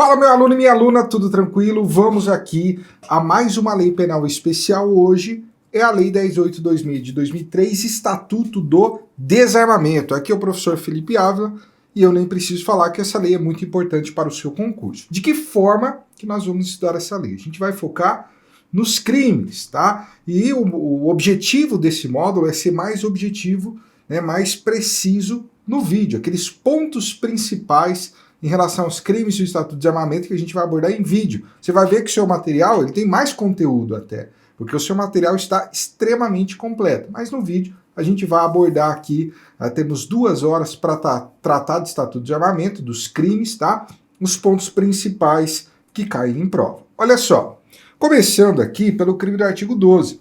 Fala, meu aluno e minha aluna, tudo tranquilo? Vamos aqui a mais uma lei penal especial. Hoje é a Lei 10.8/2000 de 2003, Estatuto do Desarmamento. Aqui é o professor Felipe Ávila e eu nem preciso falar que essa lei é muito importante para o seu concurso. De que forma que nós vamos estudar essa lei? A gente vai focar nos crimes, tá? E o objetivo desse módulo é ser mais objetivo, né, mais preciso no vídeo, aqueles pontos principais em relação aos crimes do Estatuto de Desarmamento que a gente vai abordar em vídeo. Você vai ver que o seu material ele tem mais conteúdo até, porque o seu material está extremamente completo. Mas no vídeo a gente vai abordar aqui, temos 2 horas para tratar do Estatuto de Desarmamento, dos crimes, tá? Os pontos principais que caem em prova. Olha só, começando aqui pelo crime do artigo 12.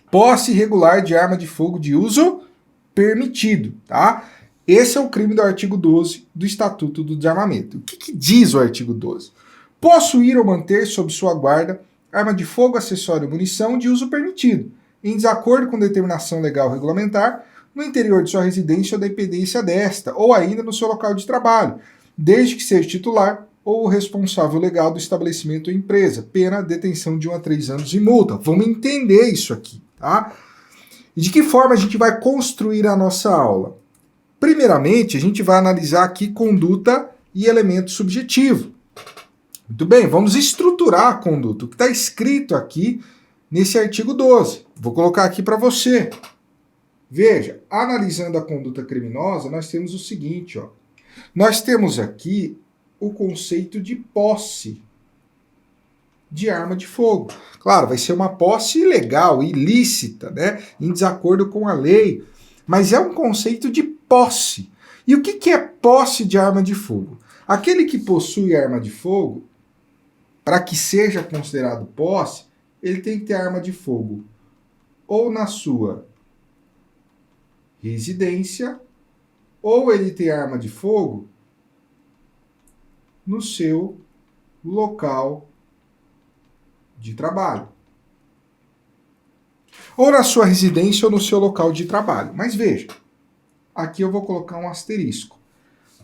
Posse irregular de arma de fogo de uso permitido, tá? Esse é o crime do artigo 12 do Estatuto do Desarmamento. O que diz o artigo 12? Possuir ou manter sob sua guarda arma de fogo, acessório ou munição de uso permitido, em desacordo com determinação legal regulamentar, no interior de sua residência ou dependência desta, ou ainda no seu local de trabalho, desde que seja titular ou o responsável legal do estabelecimento ou empresa, pena detenção de 1 a 3 anos e multa. Vamos entender isso aqui, tá? E de que forma a gente vai construir a nossa aula? Primeiramente, a gente vai analisar aqui conduta e elemento subjetivo. Muito bem, vamos estruturar a conduta, o que está escrito aqui nesse artigo 12. Vou colocar aqui para você. Veja, analisando a conduta criminosa, nós temos o seguinte, ó. Nós temos aqui o conceito de posse de arma de fogo. Claro, vai ser uma posse ilegal, ilícita, né? Em desacordo com a lei, mas é um conceito de posse. E o que é posse de arma de fogo? Aquele que possui arma de fogo, para que seja considerado posse, ele tem que ter arma de fogo ou na sua residência, ou ele tem arma de fogo no seu local de trabalho. Ou na sua residência ou no seu local de trabalho. Mas veja, aqui eu vou colocar um asterisco.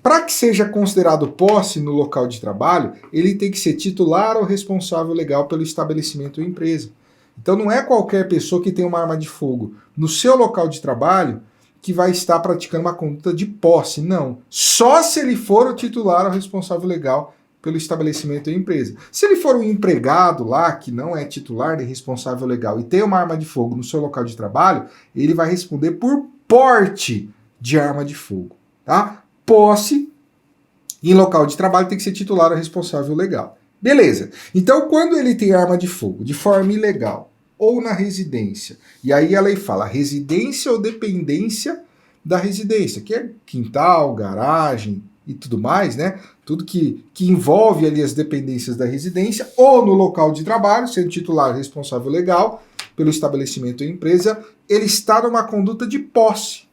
Para que seja considerado posse no local de trabalho, ele tem que ser titular ou responsável legal pelo estabelecimento ou empresa. Então não é qualquer pessoa que tem uma arma de fogo no seu local de trabalho que vai estar praticando uma conduta de posse, não. Só se ele for o titular ou responsável legal pelo estabelecimento ou empresa. Se ele for um empregado lá, que não é titular nem responsável legal, e tem uma arma de fogo no seu local de trabalho, ele vai responder por porte de arma de fogo, tá? Posse em local de trabalho tem que ser titular ou responsável legal. Beleza. Então, quando ele tem arma de fogo de forma ilegal ou na residência, e aí a lei fala residência ou dependência da residência, que é quintal, garagem e tudo mais, né? Tudo que envolve ali as dependências da residência ou no local de trabalho, sendo titular ou responsável legal pelo estabelecimento ou empresa, ele está numa conduta de posse.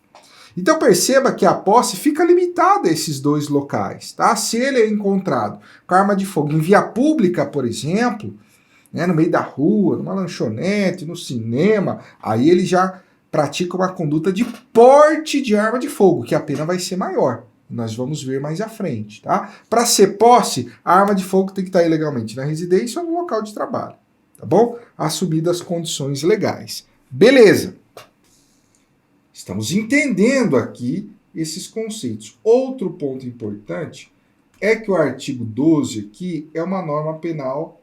Então perceba que a posse fica limitada a esses 2 locais, tá? Se ele é encontrado com arma de fogo em via pública, por exemplo, né, no meio da rua, numa lanchonete, no cinema, aí ele já pratica uma conduta de porte de arma de fogo, que a pena vai ser maior. Nós vamos ver mais à frente, tá? Para ser posse, a arma de fogo tem que estar ilegalmente na residência ou no local de trabalho, tá bom? Assumidas as condições legais. Beleza. Estamos entendendo aqui esses conceitos. Outro ponto importante é que o artigo 12 aqui é uma norma penal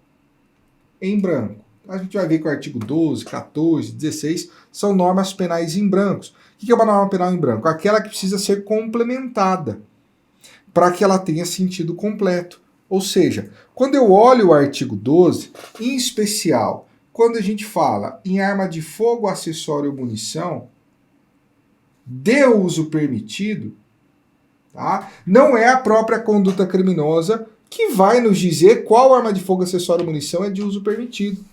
em branco. A gente vai ver que o artigo 12, 14, 16 são normas penais em brancos. O que é uma norma penal em branco? Aquela que precisa ser complementada para que ela tenha sentido completo. Ou seja, quando eu olho o artigo 12, em especial, quando a gente fala em arma de fogo, acessório ou munição, de uso permitido, tá? Não é a própria conduta criminosa que vai nos dizer qual arma de fogo, acessório ou munição é de uso permitido.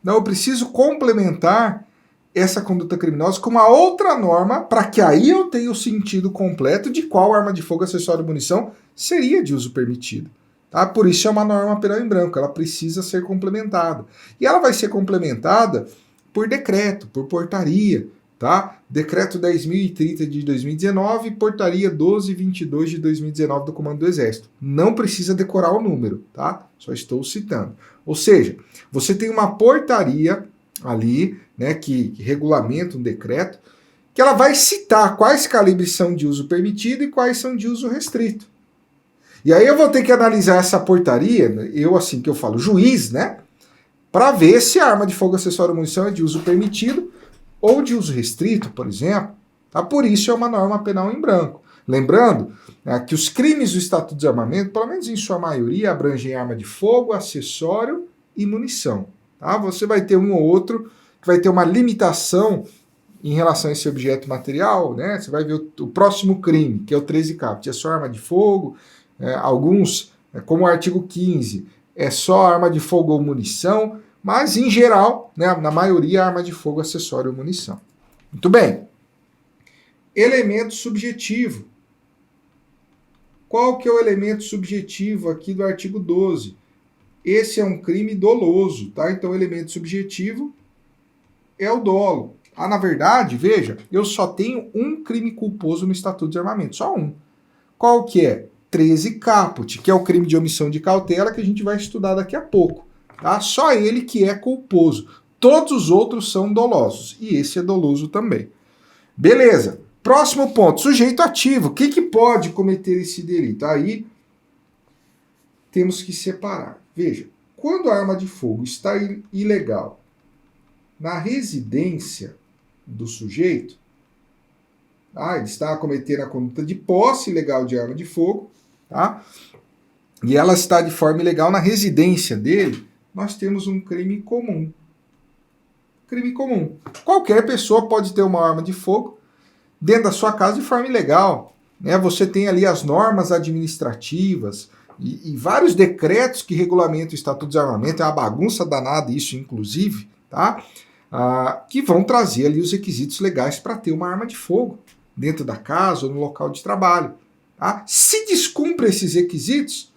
Não, eu preciso complementar essa conduta criminosa com uma outra norma para que aí eu tenha o sentido completo de qual arma de fogo, acessório ou munição seria de uso permitido. Tá? Por isso é uma norma penal em branco, ela precisa ser complementada. E ela vai ser complementada por decreto, por portaria, tá? Decreto 10.030 de 2019 e Portaria 1222 de 2019 do Comando do Exército. Não precisa decorar o número, tá? Só estou citando. Ou seja, você tem uma portaria ali, né, que regulamenta um decreto, que ela vai citar quais calibres são de uso permitido e quais são de uso restrito. E aí eu vou ter que analisar essa portaria, eu assim que eu falo, juiz, né, para ver se a arma de fogo, acessório ou munição é de uso permitido ou de uso restrito, por exemplo. Tá? Por isso é uma norma penal em branco. Lembrando, né, que os crimes do Estatuto de Desarmamento, pelo menos em sua maioria, abrangem arma de fogo, acessório e munição. Tá? Você vai ter um ou outro que vai ter uma limitação em relação a esse objeto material, né? Você vai ver o próximo crime, que é o 13 caput, é só arma de fogo, alguns, como o artigo 15, é só arma de fogo ou munição, mas em geral, né, na maioria, arma de fogo, acessório ou munição. Muito bem. Elemento subjetivo. Qual que é o elemento subjetivo aqui do artigo 12? Esse é um crime doloso, tá? Então o elemento subjetivo é o dolo. Ah, na verdade, veja, eu só tenho um crime culposo no Estatuto de Armamento, só um. Qual que é? 13 caput, que é o crime de omissão de cautela que a gente vai estudar daqui a pouco. Tá? Só ele que é culposo. Todos os outros são dolosos. E esse é doloso também. Beleza. Próximo ponto. Sujeito ativo. Quem que pode cometer esse delito? Aí temos que separar. Veja, quando a arma de fogo está ilegal na residência do sujeito, ele está cometendo a conduta de posse ilegal de arma de fogo, tá? E ela está de forma ilegal na residência dele, nós temos um crime comum. Crime comum. Qualquer pessoa pode ter uma arma de fogo dentro da sua casa de forma ilegal. Né? Você tem ali as normas administrativas e vários decretos que regulamentam o Estatuto de Desarmamento, é uma bagunça danada isso, inclusive, tá? Que vão trazer ali os requisitos legais para ter uma arma de fogo dentro da casa ou no local de trabalho. Tá? Se descumpre esses requisitos,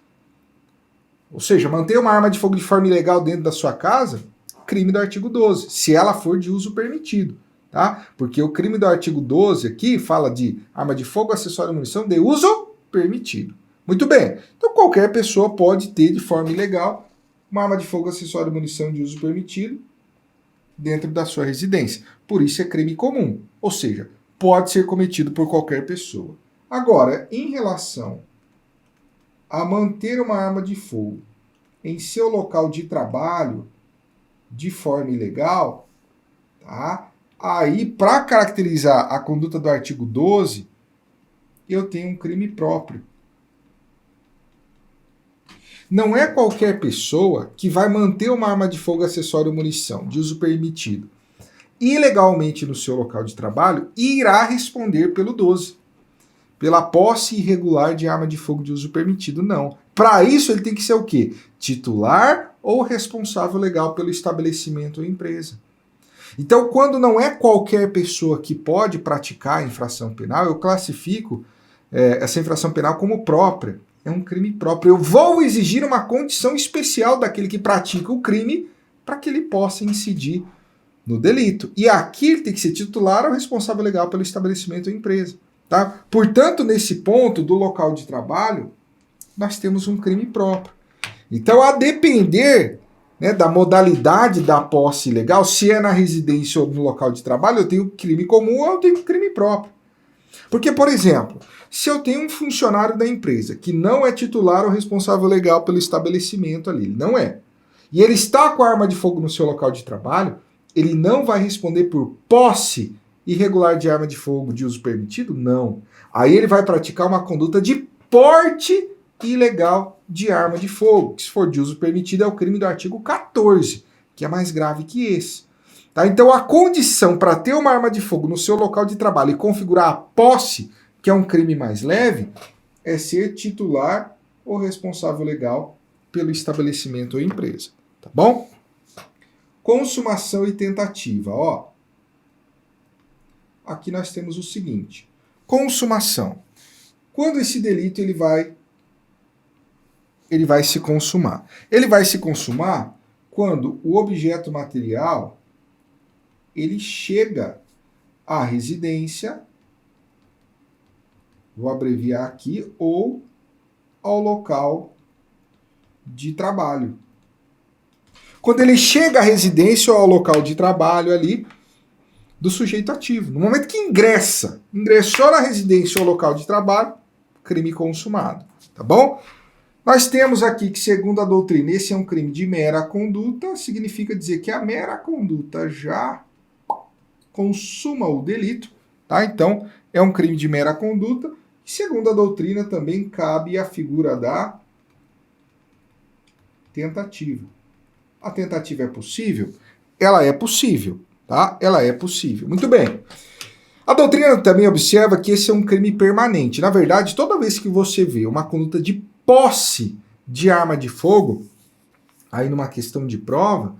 ou seja, manter uma arma de fogo de forma ilegal dentro da sua casa, crime do artigo 12, se ela for de uso permitido. Tá? Porque o crime do artigo 12 aqui fala de arma de fogo, acessório e munição de uso permitido. Muito bem, então qualquer pessoa pode ter de forma ilegal uma arma de fogo, acessório e munição de uso permitido dentro da sua residência. Por isso é crime comum, ou seja, pode ser cometido por qualquer pessoa. Agora, em relação a manter uma arma de fogo em seu local de trabalho de forma ilegal, tá? Aí, para caracterizar a conduta do artigo 12, eu tenho um crime próprio. Não é qualquer pessoa que vai manter uma arma de fogo, acessório ou munição de uso permitido ilegalmente no seu local de trabalho e irá responder pelo 12. Pela posse irregular de arma de fogo de uso permitido, não. Para isso, ele tem que ser o quê? Titular ou responsável legal pelo estabelecimento ou empresa. Então, quando não é qualquer pessoa que pode praticar a infração penal, eu classifico essa infração penal como própria. É um crime próprio. Eu vou exigir uma condição especial daquele que pratica o crime para que ele possa incidir no delito. E aqui ele tem que ser titular ou responsável legal pelo estabelecimento ou empresa. Tá? Portanto, nesse ponto do local de trabalho, nós temos um crime próprio. Então, a depender, né, da modalidade da posse ilegal, se é na residência ou no local de trabalho, eu tenho crime comum ou eu tenho crime próprio. Porque, por exemplo, se eu tenho um funcionário da empresa que não é titular ou responsável legal pelo estabelecimento ali, ele não é, e ele está com a arma de fogo no seu local de trabalho, ele não vai responder por posse irregular de arma de fogo de uso permitido? Não. Aí ele vai praticar uma conduta de porte ilegal de arma de fogo, que se for de uso permitido é o crime do artigo 14, que é mais grave que esse. Tá? Então a condição para ter uma arma de fogo no seu local de trabalho e configurar a posse, que é um crime mais leve, é ser titular ou responsável legal pelo estabelecimento ou empresa. Tá bom? Consumação e tentativa. Ó. Aqui nós temos o seguinte. Consumação. Quando esse delito ele vai se consumar? Ele vai se consumar quando o objeto material ele chega à residência, vou abreviar aqui, ou ao local de trabalho. Quando ele chega à residência ou ao local de trabalho ali do sujeito ativo. No momento que ingressou na residência ou local de trabalho, crime consumado. Tá bom? Nós temos aqui que, segundo a doutrina, esse é um crime de mera conduta, significa dizer que a mera conduta já consuma o delito, tá? Então, é um crime de mera conduta. Segundo a doutrina, também cabe a figura da tentativa. A tentativa é possível? Ela é possível, tá? Ela é possível. Muito bem. A doutrina também observa que esse é um crime permanente. Na verdade, toda vez que você vê uma conduta de posse de arma de fogo, aí numa questão de prova,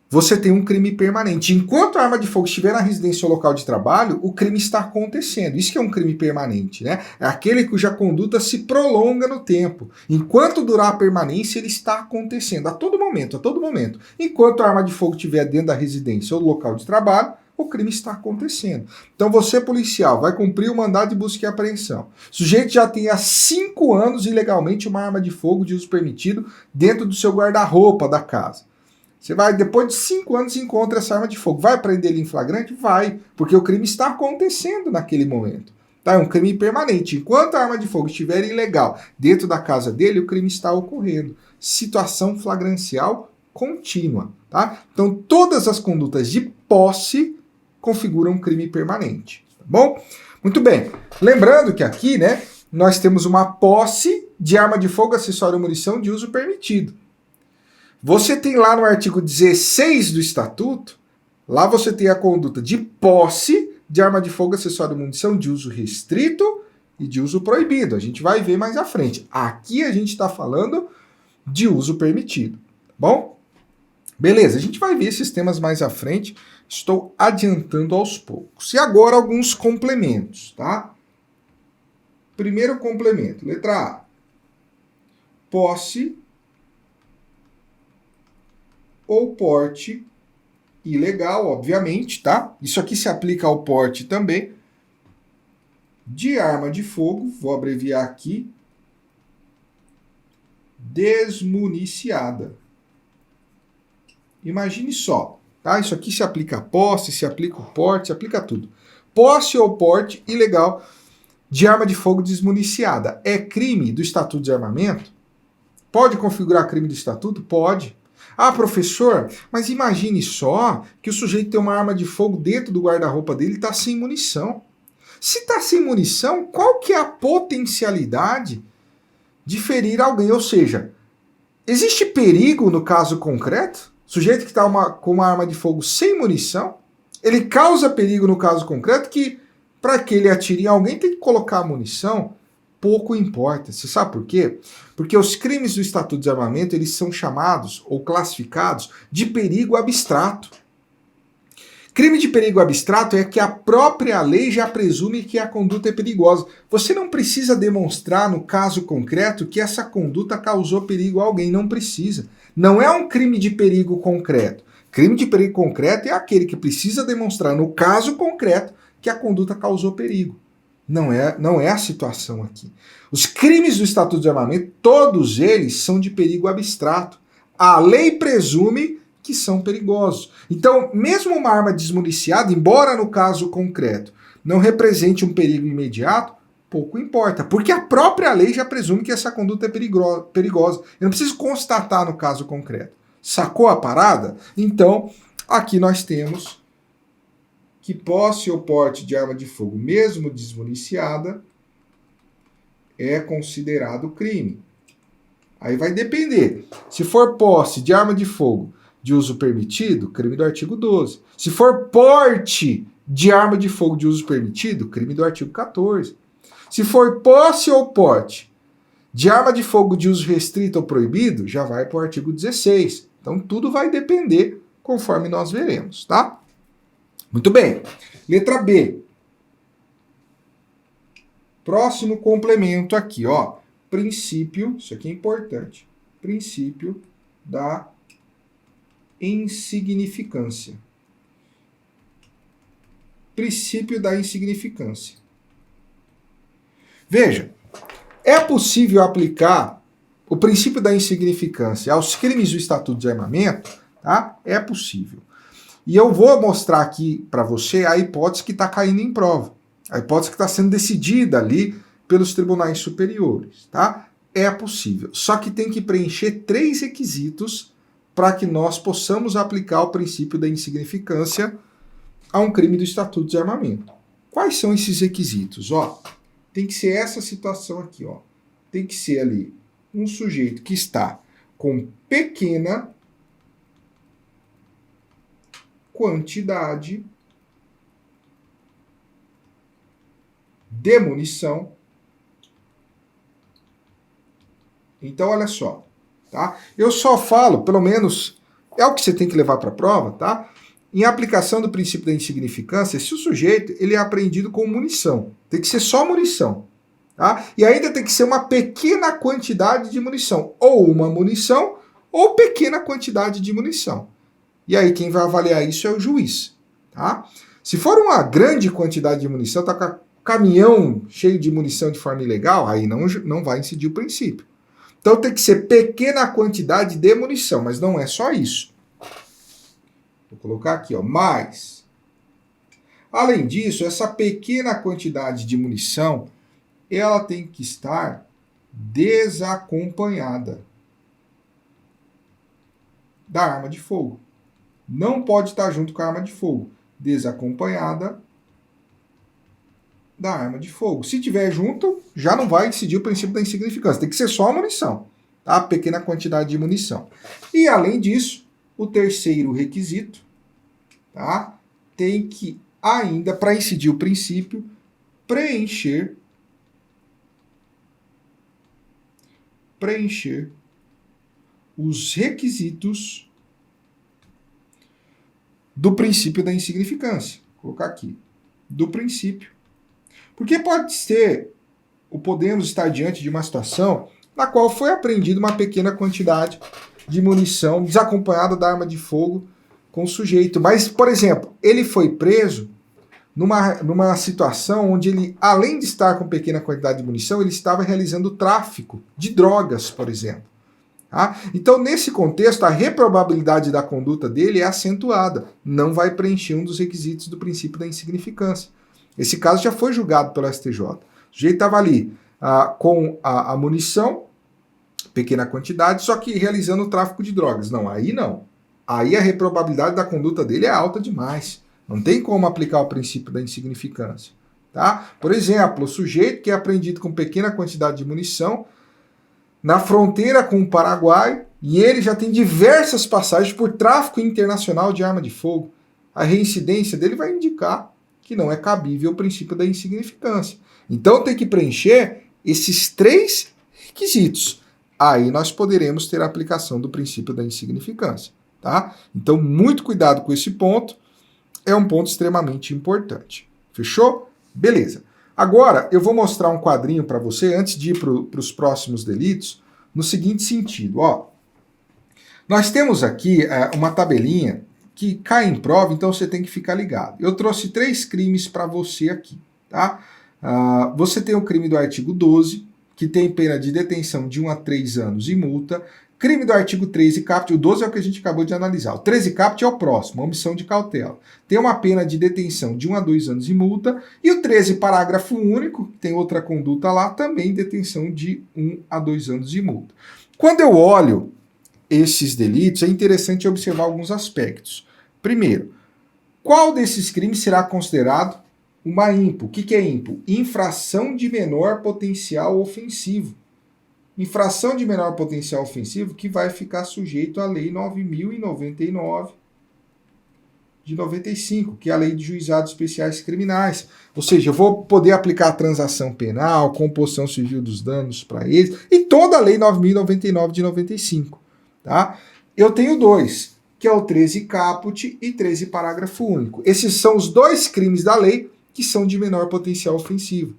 você tem um crime permanente. Enquanto a arma de fogo estiver na residência ou local de trabalho, o crime está acontecendo. Isso que é um crime permanente, né? É aquele cuja conduta se prolonga no tempo. Enquanto durar a permanência, ele está acontecendo a todo momento, a todo momento. Enquanto a arma de fogo estiver dentro da residência ou local de trabalho, o crime está acontecendo. Então você, policial, vai cumprir o mandado de busca e apreensão. O sujeito já tem há 5 anos ilegalmente uma arma de fogo de uso permitido dentro do seu guarda-roupa da casa. Você vai, depois de 5 anos, encontra essa arma de fogo. Vai prender ele em flagrante? Vai, porque o crime está acontecendo naquele momento. Tá? É um crime permanente. Enquanto a arma de fogo estiver ilegal dentro da casa dele, o crime está ocorrendo. Situação flagrancial contínua. Tá? Então, todas as condutas de posse configuram um crime permanente. Tá bom? Muito bem. Lembrando que aqui, né, nós temos uma posse de arma de fogo, acessório ou munição de uso permitido. Você tem lá no artigo 16 do Estatuto, lá você tem a conduta de posse de arma de fogo, acessório e munição de uso restrito e de uso proibido. A gente vai ver mais à frente. Aqui a gente está falando de uso permitido. Tá bom? Beleza, a gente vai ver esses temas mais à frente. Estou adiantando aos poucos. E agora alguns complementos, tá? Primeiro complemento, letra A. Posse ou porte ilegal, obviamente, tá? Isso aqui se aplica ao porte também de arma de fogo, vou abreviar aqui, desmuniciada. Imagine só, tá? Isso aqui se aplica a posse, se aplica o porte, se aplica a tudo. Posse ou porte ilegal de arma de fogo desmuniciada. É crime do Estatuto de Armamento? Pode configurar crime do Estatuto? Pode. Ah, professor, mas imagine só que o sujeito tem uma arma de fogo dentro do guarda-roupa dele e está sem munição. Se está sem munição, qual que é a potencialidade de ferir alguém? Ou seja, existe perigo no caso concreto? O sujeito que está com uma arma de fogo sem munição, ele causa perigo no caso concreto que, para que ele atire em alguém, tem que colocar a munição. Pouco importa. Você sabe por quê? Porque os crimes do Estatuto de Armamento, eles são chamados ou classificados de perigo abstrato. Crime de perigo abstrato é que a própria lei já presume que a conduta é perigosa. Você não precisa demonstrar no caso concreto que essa conduta causou perigo a alguém, não precisa. Não é um crime de perigo concreto. Crime de perigo concreto é aquele que precisa demonstrar no caso concreto que a conduta causou perigo. Não é a situação aqui. Os crimes do Estatuto de Armamento, todos eles são de perigo abstrato. A lei presume que são perigosos. Então, mesmo uma arma desmuniciada, embora no caso concreto não represente um perigo imediato, pouco importa, porque a própria lei já presume que essa conduta é perigosa. Eu não preciso constatar no caso concreto. Sacou a parada? Então, aqui nós temos que posse ou porte de arma de fogo, mesmo desmuniciada, é considerado crime. Aí vai depender. Se for posse de arma de fogo de uso permitido, crime do artigo 12. Se for porte de arma de fogo de uso permitido, crime do artigo 14. Se for posse ou porte de arma de fogo de uso restrito ou proibido, já vai para o artigo 16. Então tudo vai depender conforme nós veremos, tá? Muito bem. Letra B. Próximo complemento aqui, ó. Princípio, isso aqui é importante. Princípio da insignificância. princípio da insignificância. Veja, é possível aplicar o princípio da insignificância aos crimes do Estatuto de Armamento? Tá? É possível. E eu vou mostrar aqui para você a hipótese que está caindo em prova. A hipótese que está sendo decidida ali pelos tribunais superiores. Tá? É possível. Só que tem que preencher 3 requisitos para que nós possamos aplicar o princípio da insignificância a um crime do Estatuto de Armamento. Quais são esses requisitos? Ó, tem que ser essa situação aqui. Ó. Tem que ser ali um sujeito que está com pequena quantidade de munição. Então, olha só, tá? Eu só falo, pelo menos, é o que você tem que levar para a prova, tá? Em aplicação do princípio da insignificância, se o sujeito ele é apreendido com munição, tem que ser só munição, tá? E ainda tem que ser uma pequena quantidade de munição, ou uma munição, ou pequena quantidade de munição. E aí quem vai avaliar isso é o juiz, tá? Se for uma grande quantidade de munição, tá com caminhão cheio de munição de forma ilegal, aí não vai incidir o princípio. Então tem que ser pequena quantidade de munição, mas não é só isso. Vou colocar aqui, ó, mais. Além disso, essa pequena quantidade de munição, ela tem que estar desacompanhada da arma de fogo. Não pode estar junto com a arma de fogo. Desacompanhada da arma de fogo. Se tiver junto, já não vai incidir o princípio da insignificância. Tem que ser só a munição, tá? Pequena quantidade de munição. E além disso, o terceiro requisito, tá? Tem que ainda, para incidir o princípio, preencher os requisitos do princípio da insignificância. Vou colocar aqui. Do princípio. Porque pode ser, ou podemos estar diante de uma situação na qual foi apreendida uma pequena quantidade de munição desacompanhada da arma de fogo com o sujeito. Mas, por exemplo, ele foi preso numa situação onde ele, além de estar com pequena quantidade de munição, ele estava realizando tráfico de drogas, por exemplo. Tá? Então, nesse contexto, a reprobabilidade da conduta dele é acentuada. Não vai preencher um dos requisitos do princípio da insignificância. Esse caso já foi julgado pelo STJ. O sujeito estava ali com a munição, pequena quantidade, só que realizando o tráfico de drogas. Não, aí não. Aí a reprobabilidade da conduta dele é alta demais. Não tem como aplicar o princípio da insignificância. Tá? Por exemplo, o sujeito que é apreendido com pequena quantidade de munição na fronteira com o Paraguai, e ele já tem diversas passagens por tráfico internacional de arma de fogo. A reincidência dele vai indicar que não é cabível o princípio da insignificância. Então tem que preencher esses 3 requisitos. Aí nós poderemos ter a aplicação do princípio da insignificância. Tá? Então muito cuidado com esse ponto, é um ponto extremamente importante. Fechou? Beleza. Agora, eu vou mostrar um quadrinho para você, antes de ir para os próximos delitos, no seguinte sentido. Ó, nós temos aqui uma tabelinha que cai em prova, então você tem que ficar ligado. Eu trouxe 3 crimes para você aqui. Tá? Você tem o crime do artigo 12, que tem pena de detenção de 1 a 3 anos e multa. Crime do artigo 13 caput, o 12 é o que a gente acabou de analisar. O 13 caput é o próximo, omissão de cautela. Tem uma pena de detenção de 1 a 2 anos e multa. E o 13, parágrafo único, tem outra conduta lá, também detenção de 1 a 2 anos de multa. Quando eu olho esses delitos, é interessante observar alguns aspectos. Primeiro, qual desses crimes será considerado uma IMPO? O que é IMPO? Infração de menor potencial ofensivo. Infração de menor potencial ofensivo que vai ficar sujeito à Lei 9.099 de 95, que é a Lei de Juizados Especiais Criminais. Ou seja, eu vou poder aplicar a transação penal, composição civil dos danos para eles, e toda a Lei 9.099 de 95. Tá? Eu tenho 2, que é o 13 caput e 13 parágrafo único. Esses são os 2 crimes da lei que são de menor potencial ofensivo.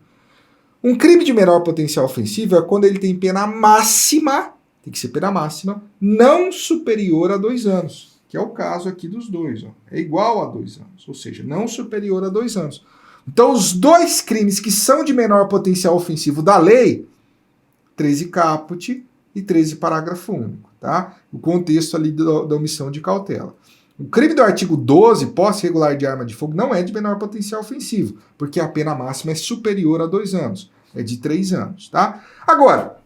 Um crime de menor potencial ofensivo é quando ele tem pena máxima, tem que ser pena máxima, não superior a 2 anos. que é o caso aqui dos dois. Ó. É igual a 2 anos, ou seja, não superior a 2 anos. Então, os dois crimes que são de menor potencial ofensivo da lei, 13 caput e 13 parágrafo único. Tá? O contexto ali da omissão de cautela. O crime do artigo 12, posse irregular de arma de fogo, não é de menor potencial ofensivo, porque a pena máxima é superior a 2 anos, é de 3 anos. Tá? Agora,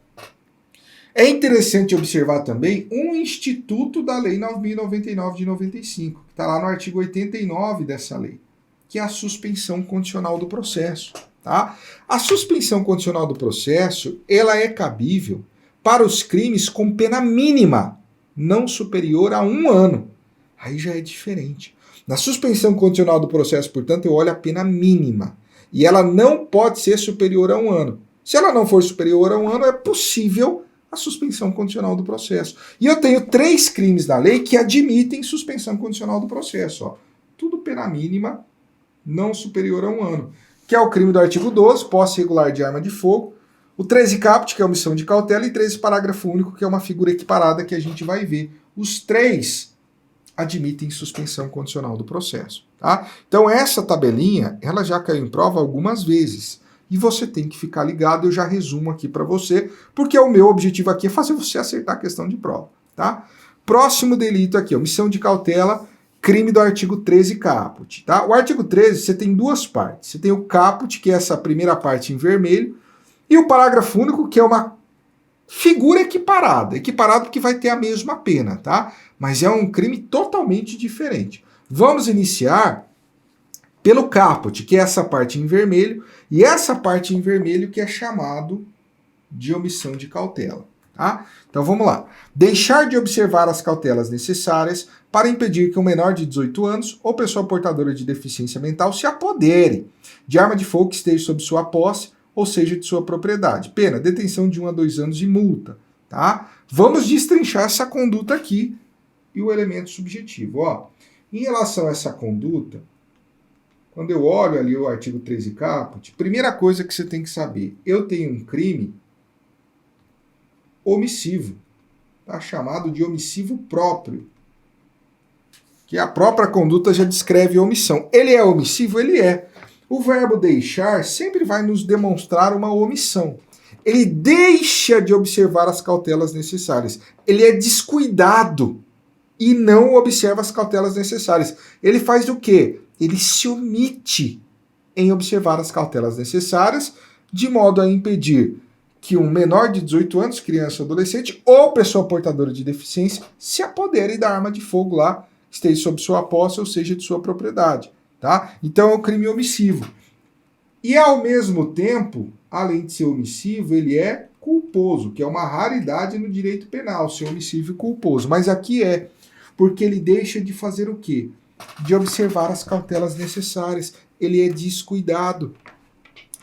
é interessante observar também um instituto da Lei 9.099 de 95, que está lá no artigo 89 dessa lei, que é a suspensão condicional do processo. Tá? A suspensão condicional do processo, ela é cabível para os crimes com pena mínima, não superior a 1 ano. Aí já é diferente. Na suspensão condicional do processo, portanto, eu olho a pena mínima. E ela não pode ser superior a 1 ano. Se ela não for superior a 1 ano, é possível a suspensão condicional do processo. E eu tenho 3 crimes da lei que admitem suspensão condicional do processo. Ó. Tudo pena mínima, não superior a 1 ano. Que é o crime do artigo 12, posse irregular de arma de fogo. O 13 caput, que é omissão de cautela. E 13 parágrafo único, que é uma figura equiparada que a gente vai ver. Os 3 admitem suspensão condicional do processo. Tá? Então essa tabelinha, ela já caiu em prova algumas vezes. E você tem que ficar ligado, eu já resumo aqui para você, porque o meu objetivo aqui é fazer você acertar a questão de prova. Tá? Próximo delito aqui, omissão de cautela, crime do artigo 13 caput. Tá? O artigo 13, você tem 2 partes. Você tem o caput, que é essa primeira parte em vermelho, e o parágrafo único, que é uma figura equiparada. Equiparado porque vai ter a mesma pena, tá? Mas é um crime totalmente diferente. Vamos iniciar pelo caput, que é essa parte em vermelho, e essa parte em vermelho que é chamado de omissão de cautela. Tá? Então vamos lá. Deixar de observar as cautelas necessárias para impedir que um menor de 18 anos ou pessoa portadora de deficiência mental se apodere de arma de fogo que esteja sob sua posse ou seja de sua propriedade. Pena, detenção de 1 a 2 anos e multa. Tá? Vamos destrinchar essa conduta aqui e o elemento subjetivo. Ó, em relação a essa conduta, quando eu olho ali o artigo 13 caput, primeira coisa que você tem que saber, eu tenho um crime omissivo, tá? Chamado de omissivo próprio, que a própria conduta já descreve a omissão. Ele é omissivo? Ele é. O verbo deixar sempre vai nos demonstrar uma omissão. Ele deixa de observar as cautelas necessárias. Ele é descuidado e não observa as cautelas necessárias. Ele faz o quê? Ele se omite em observar as cautelas necessárias, de modo a impedir que um menor de 18 anos, criança ou adolescente, ou pessoa portadora de deficiência, se apodere da arma de fogo lá, esteja sob sua posse ou seja de sua propriedade. Tá? Então é um crime omissivo. E ao mesmo tempo, além de ser omissivo, ele é culposo, que é uma raridade no direito penal, ser omissivo e culposo. Mas aqui é porque ele deixa de fazer o quê? De observar as cautelas necessárias. Ele é descuidado.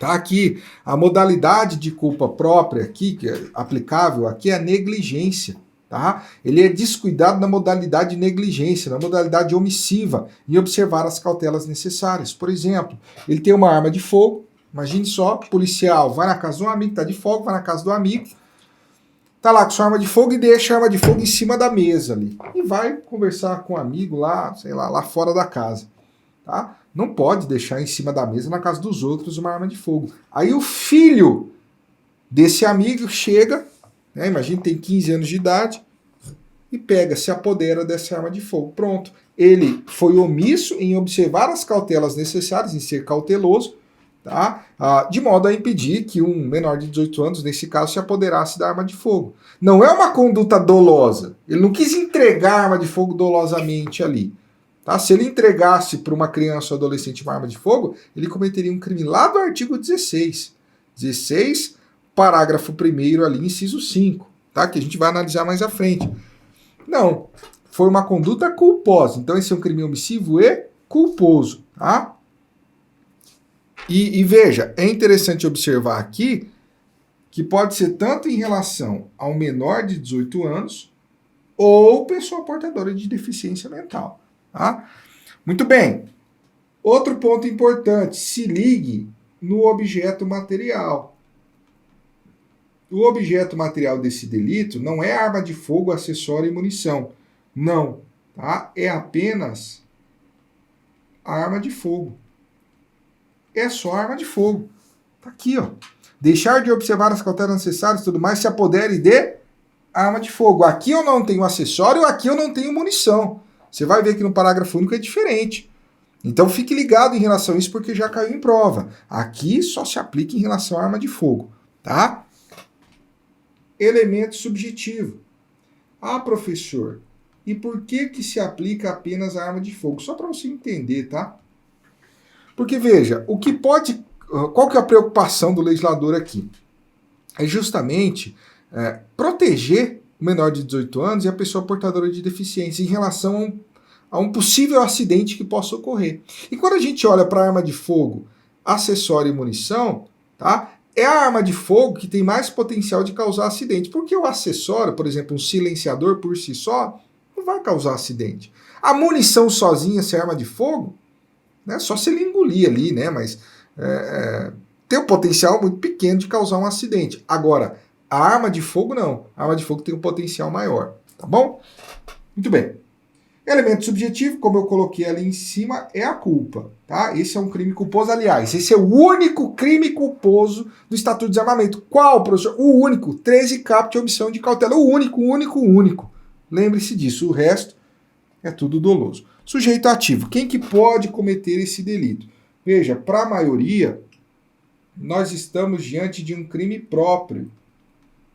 Tá aqui, a modalidade de culpa própria aqui, que é aplicável aqui, é a negligência. Tá? Ele é descuidado na modalidade de negligência, na modalidade omissiva, em observar as cautelas necessárias. Por exemplo, ele tem uma arma de fogo, imagine só, policial vai na casa do amigo, tá de fogo, vai na casa do amigo, tá lá com sua arma de fogo e deixa a arma de fogo em cima da mesa ali. E vai conversar com um amigo lá, sei lá fora da casa. Tá? Não pode deixar em cima da mesa na casa dos outros uma arma de fogo. Aí o filho desse amigo chega, né, imagina, tem 15 anos de idade, e pega, se apodera dessa arma de fogo. Pronto. Ele foi omisso em observar as cautelas necessárias, em ser cauteloso, tá? De modo a impedir que um menor de 18 anos, nesse caso, se apoderasse da arma de fogo. Não é uma conduta dolosa. Ele não quis entregar a arma de fogo dolosamente ali. Tá? Se ele entregasse para uma criança ou adolescente uma arma de fogo, ele cometeria um crime lá do artigo 16. 16, parágrafo 1º ali, inciso 5, tá? Que a gente vai analisar mais à frente. Não, foi uma conduta culposa. Então esse é um crime omissivo e culposo. Tá? E veja, é interessante observar aqui que pode ser tanto em relação a um menor de 18 anos ou pessoa portadora de deficiência mental. Tá? Muito bem. Outro ponto importante, se ligue no objeto material. O objeto material desse delito não é arma de fogo, acessório e munição. Não. tá? É apenas a arma de fogo. É só arma de fogo. Tá aqui, ó. Deixar de observar as cautelas necessárias e tudo mais, se apodere de arma de fogo. Aqui eu não tenho acessório, aqui eu não tenho munição. Você vai ver que no parágrafo único é diferente. Então fique ligado em relação a isso, porque já caiu em prova. Aqui só se aplica em relação à arma de fogo, tá? Elemento subjetivo. Ah, professor, e por que se aplica apenas a arma de fogo? Só para você entender, tá? Porque veja, o que pode... Qual que é a preocupação do legislador aqui? É justamente proteger o menor de 18 anos e a pessoa portadora de deficiência em relação a um possível acidente que possa ocorrer. E quando a gente olha para a arma de fogo, acessório e munição, tá? É a arma de fogo que tem mais potencial de causar acidente, porque o acessório, por exemplo, um silenciador por si só, não vai causar acidente. A munição sozinha, se é arma de fogo, né, só se ele engolir ali, né, mas tem um potencial muito pequeno de causar um acidente. Agora, a arma de fogo não. A arma de fogo tem um potencial maior, tá bom? Muito bem. Elemento subjetivo, como eu coloquei ali em cima, é a culpa, tá? Esse é um crime culposo, aliás, esse é o único crime culposo do Estatuto de Desarmamento. Qual, professor? O único, 13 caput de omissão de cautela, o único. Lembre-se disso, o resto é tudo doloso. Sujeito ativo, quem que pode cometer esse delito? Veja, para a maioria, nós estamos diante de um crime próprio.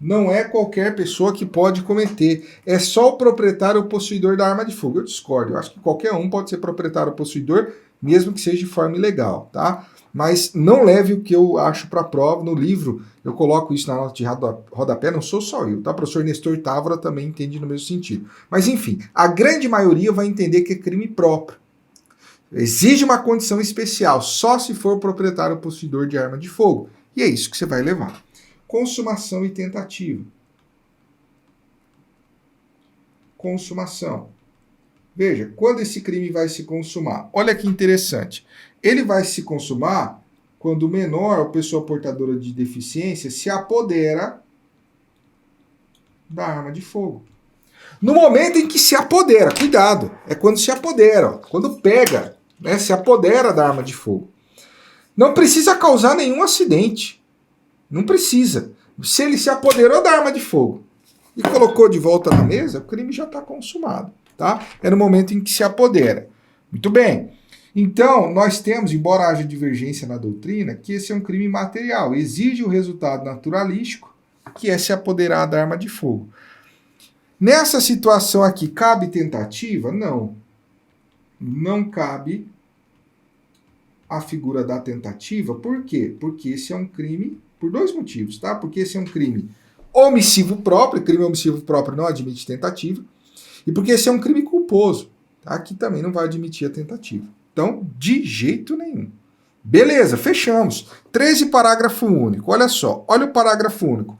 Não é qualquer pessoa que pode cometer. É só o proprietário ou possuidor da arma de fogo. Eu discordo. Eu acho que qualquer um pode ser proprietário ou possuidor, mesmo que seja de forma ilegal, tá? Mas não leve o que eu acho para a prova. No livro, eu coloco isso na nota de rodapé, não sou só eu, tá? O professor Nestor Távora também entende no mesmo sentido. Mas, enfim, a grande maioria vai entender que é crime próprio. Exige uma condição especial, só se for proprietário ou possuidor de arma de fogo. E é isso que você vai levar. Consumação e tentativa. Consumação. Veja, quando esse crime vai se consumar? Olha que interessante. Ele vai se consumar quando o menor ou pessoa portadora de deficiência se apodera da arma de fogo. No momento em que se apodera, cuidado, é quando se apodera, ó, quando pega, né, se apodera da arma de fogo. Não precisa causar nenhum acidente. Não precisa. Se ele se apoderou da arma de fogo e colocou de volta na mesa, o crime já está consumado, tá? É no momento em que se apodera. Muito bem. Então, nós temos, embora haja divergência na doutrina, que esse é um crime material. Exige o resultado naturalístico, que é se apoderar da arma de fogo. Nessa situação aqui, cabe tentativa? Não. Não cabe a figura da tentativa. Por quê? Porque esse é um crime por dois motivos, tá? Porque esse é um crime omissivo próprio, crime omissivo próprio não admite tentativa, e porque esse é um crime culposo, tá? Que também não vai admitir a tentativa. Então, de jeito nenhum. Beleza, fechamos. 13, parágrafo único. Olha só, olha o parágrafo único.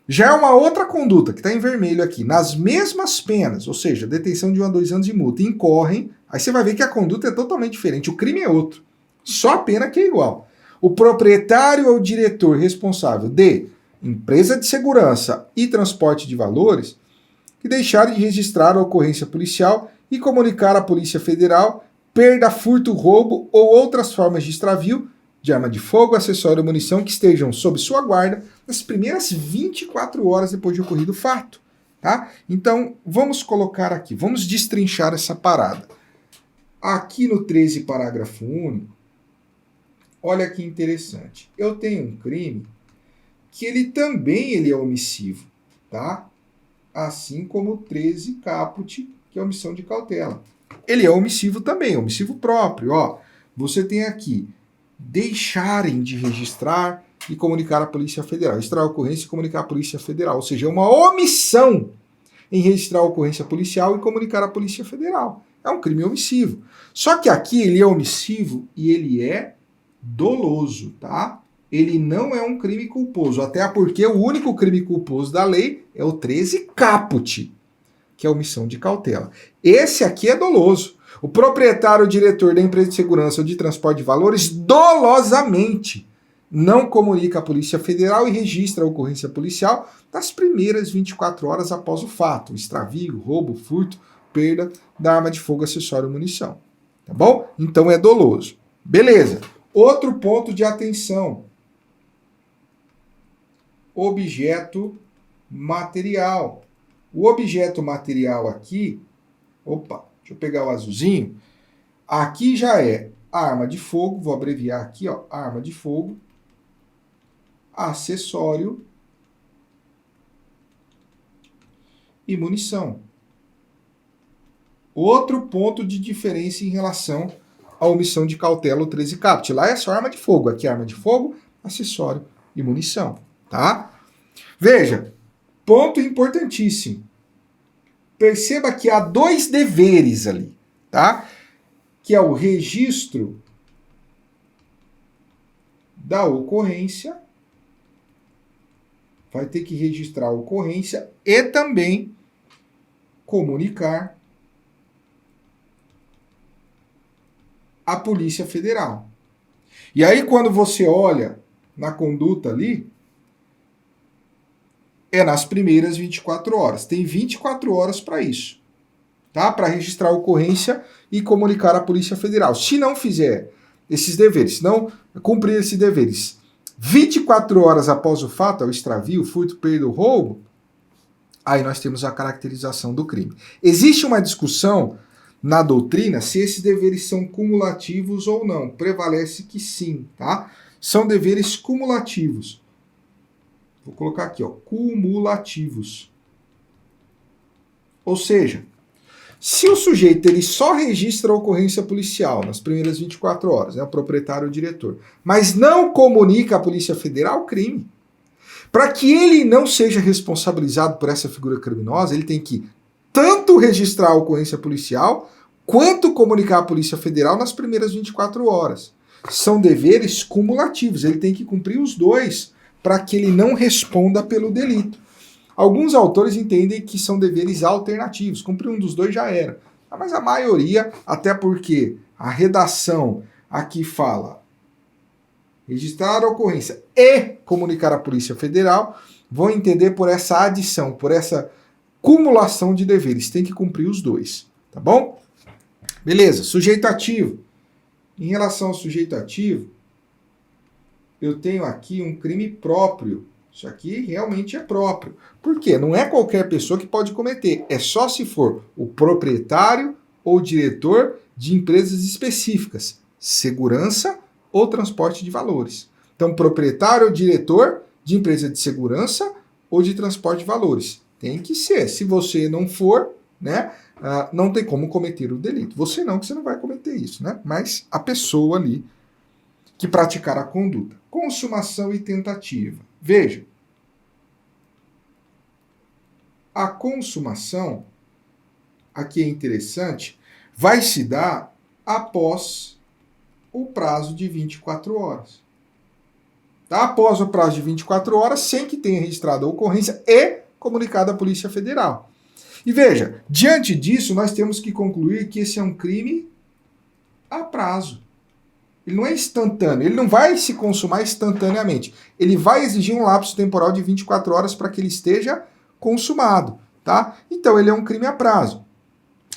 Já é uma outra conduta, que está em vermelho aqui, nas mesmas penas, ou seja, detenção de 1 a 2 anos de multa, incorrem, aí você vai ver que a conduta é totalmente diferente, o crime é outro, só a pena que é igual. O proprietário ou diretor responsável de empresa de segurança e transporte de valores que deixarem de registrar a ocorrência policial e comunicar à Polícia Federal perda, furto, roubo ou outras formas de extravio de arma de fogo, acessório ou munição que estejam sob sua guarda nas primeiras 24 horas depois de ocorrido o fato. Tá? Então, vamos colocar aqui, vamos destrinchar essa parada. Aqui no 13, parágrafo único, olha que interessante. Eu tenho um crime que ele também é omissivo, tá? Assim como o 13 caput, que é omissão de cautela. Ele é omissivo também, omissivo próprio. Ó, você tem aqui, deixarem de registrar e comunicar à Polícia Federal. Registrar a ocorrência e comunicar à Polícia Federal. Ou seja, é uma omissão em registrar a ocorrência policial e comunicar à Polícia Federal. É um crime omissivo. Só que aqui ele é omissivo e ele é doloso, tá? Ele não é um crime culposo, até porque o único crime culposo da lei é o 13 caput, que é a omissão de cautela. Esse aqui é doloso. O proprietário ou diretor da empresa de segurança ou de transporte de valores dolosamente não comunica à Polícia Federal e registra a ocorrência policial nas primeiras 24 horas após o fato. Extravio, roubo, furto perda da arma de fogo, acessório ou munição. Tá bom? Então é doloso. Beleza. Outro ponto de atenção. Objeto material. O objeto material aqui, opa, deixa eu pegar o azulzinho. Aqui já é arma de fogo, vou abreviar aqui, ó, arma de fogo, acessório e munição. Outro ponto de diferença em relação à omissão de cautela ou 13 caput. Lá é só arma de fogo, aqui é arma de fogo, acessório e munição, tá? Veja, ponto importantíssimo. Perceba que há dois deveres ali, tá? Que é o registro da ocorrência, vai ter que registrar a ocorrência e também comunicar à Polícia Federal. E aí, quando você olha na conduta ali, é nas primeiras 24 horas. Tem 24 horas para isso, tá? Para registrar a ocorrência e comunicar à Polícia Federal. Se não fizer esses deveres, se não cumprir esses deveres 24 horas após o fato, o extravio, furto, perda ou roubo, aí nós temos a caracterização do crime. Existe uma discussão na doutrina se esses deveres são cumulativos ou não. Prevalece que sim, tá? São deveres cumulativos. Vou colocar aqui, ó, cumulativos. Ou seja, se o sujeito ele só registra a ocorrência policial nas primeiras 24 horas, né, o proprietário ou o diretor, mas não comunica à Polícia Federal, crime. Para que ele não seja responsabilizado por essa figura criminosa, ele tem que tanto registrar a ocorrência policial, quanto comunicar à Polícia Federal nas primeiras 24 horas. São deveres cumulativos, ele tem que cumprir os dois para que ele não responda pelo delito. Alguns autores entendem que são deveres alternativos, cumprir um dos dois já era. Mas a maioria, até porque a redação aqui fala registrar a ocorrência e comunicar à Polícia Federal, vão entender por essa adição, por essa cumulação de deveres. Tem que cumprir os dois, tá bom? Beleza, sujeito ativo. Em relação ao sujeito ativo, eu tenho aqui um crime próprio. Isso aqui realmente é próprio. Por quê? Não é qualquer pessoa que pode cometer. É só se for o proprietário ou diretor de empresas específicas, segurança ou transporte de valores. Então, proprietário ou diretor de empresa de segurança ou de transporte de valores. Tem que ser. Se você não for, né, não tem como cometer o delito. Você não, que você não vai cometer isso, né? Mas a pessoa ali que praticar a conduta. Consumação e tentativa. Veja, a consumação, aqui é interessante, vai se dar após o prazo de 24 horas. Tá? Após o prazo de 24 horas, sem que tenha registrado a ocorrência e comunicado à Polícia Federal. E veja, diante disso, nós temos que concluir que esse é um crime a prazo. Ele não é instantâneo, ele não vai se consumar instantaneamente. Ele vai exigir um lapso temporal de 24 horas para que ele esteja consumado, tá? Então ele é um crime a prazo.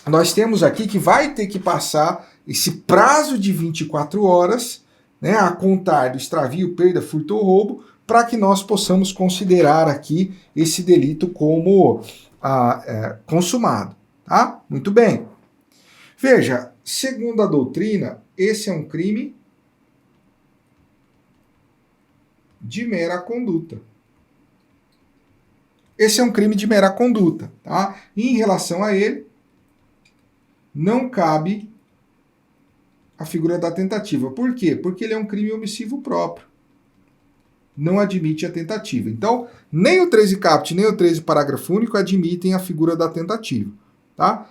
Nós temos aqui que vai ter que passar esse prazo de 24 horas, né, a contar do extravio, perda, furto ou roubo, para que nós possamos considerar aqui esse delito como consumado, tá? Muito bem. Veja, segundo a doutrina, esse é um crime de mera conduta. Esse é um crime de mera conduta, tá? E em relação a ele, não cabe a figura da tentativa. Por quê? Porque ele é um crime omissivo próprio. Não admite a tentativa. Então, nem o 13 caput, nem o 13 parágrafo único admitem a figura da tentativa, tá?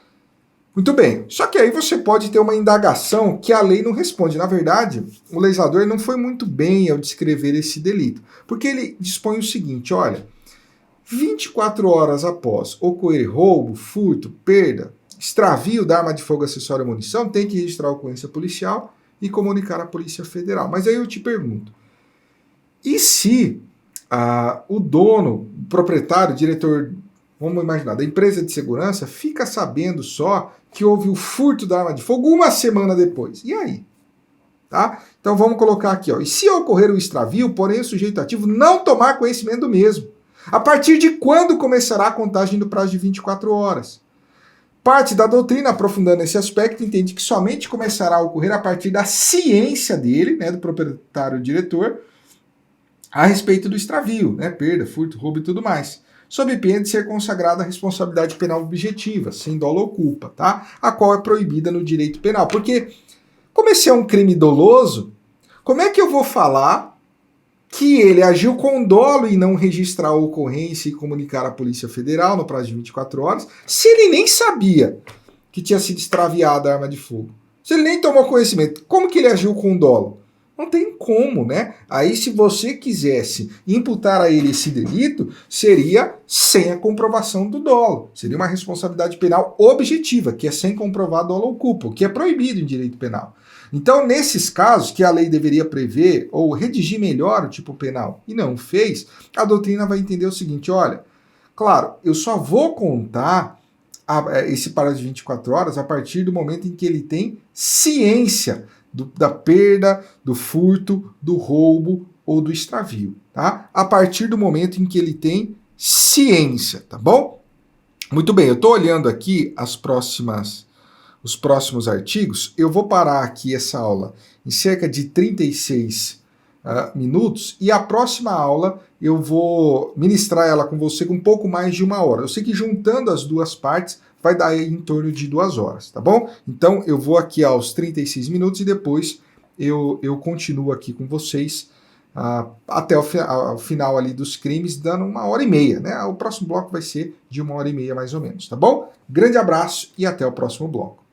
Muito bem, só que aí você pode ter uma indagação que a lei não responde. Na verdade, o legislador não foi muito bem ao descrever esse delito, porque ele dispõe o seguinte, olha, 24 horas após ocorrer roubo, furto, perda, extravio da arma de fogo, acessório e munição, tem que registrar a ocorrência policial e comunicar à Polícia Federal. Mas aí eu te pergunto, e se o dono, o proprietário, o diretor vamos imaginar, da empresa de segurança, fica sabendo só que houve o furto da arma de fogo uma semana depois. E aí? Tá? Então vamos colocar aqui, ó. E se ocorrer o extravio, porém o sujeito ativo não tomar conhecimento do mesmo? A partir de quando começará a contagem do prazo de 24 horas? Parte da doutrina, aprofundando esse aspecto, entende que somente começará a ocorrer a partir da ciência dele, né, do proprietário diretor, a respeito do extravio, né, perda, furto, roubo e tudo mais, sob pena de ser consagrada a responsabilidade penal objetiva, sem dolo ou culpa, tá? A qual é proibida no direito penal. Porque, como esse é um crime doloso, como é que eu vou falar que ele agiu com dolo em não registrar a ocorrência e comunicar à Polícia Federal no prazo de 24 horas, se ele nem sabia que tinha sido extraviada a arma de fogo? Se ele nem tomou conhecimento, como que ele agiu com dolo? Não tem como, né? Aí, se você quisesse imputar a ele esse delito, seria sem a comprovação do dolo. Seria uma responsabilidade penal objetiva, que é sem comprovar dolo ou culpa, o que é proibido em direito penal. Então, nesses casos que a lei deveria prever ou redigir melhor o tipo penal e não fez, a doutrina vai entender o seguinte: olha, claro, eu só vou contar esse prazo de 24 horas a partir do momento em que ele tem ciência da perda, do furto, do roubo ou do extravio, tá? A partir do momento em que ele tem ciência, tá bom? Muito bem, eu estou olhando aqui os próximos artigos. Eu vou parar aqui essa aula em cerca de 36 minutos e a próxima aula eu vou ministrar ela com você com um pouco mais de 1 hora. Eu sei que juntando as duas partes vai dar em torno de 2 horas, tá bom? Então eu vou aqui aos 36 minutos e depois eu continuo aqui com vocês até o final ali dos crimes, dando 1h30, né? O próximo bloco vai ser de 1h30 mais ou menos, tá bom? Grande abraço e até o próximo bloco.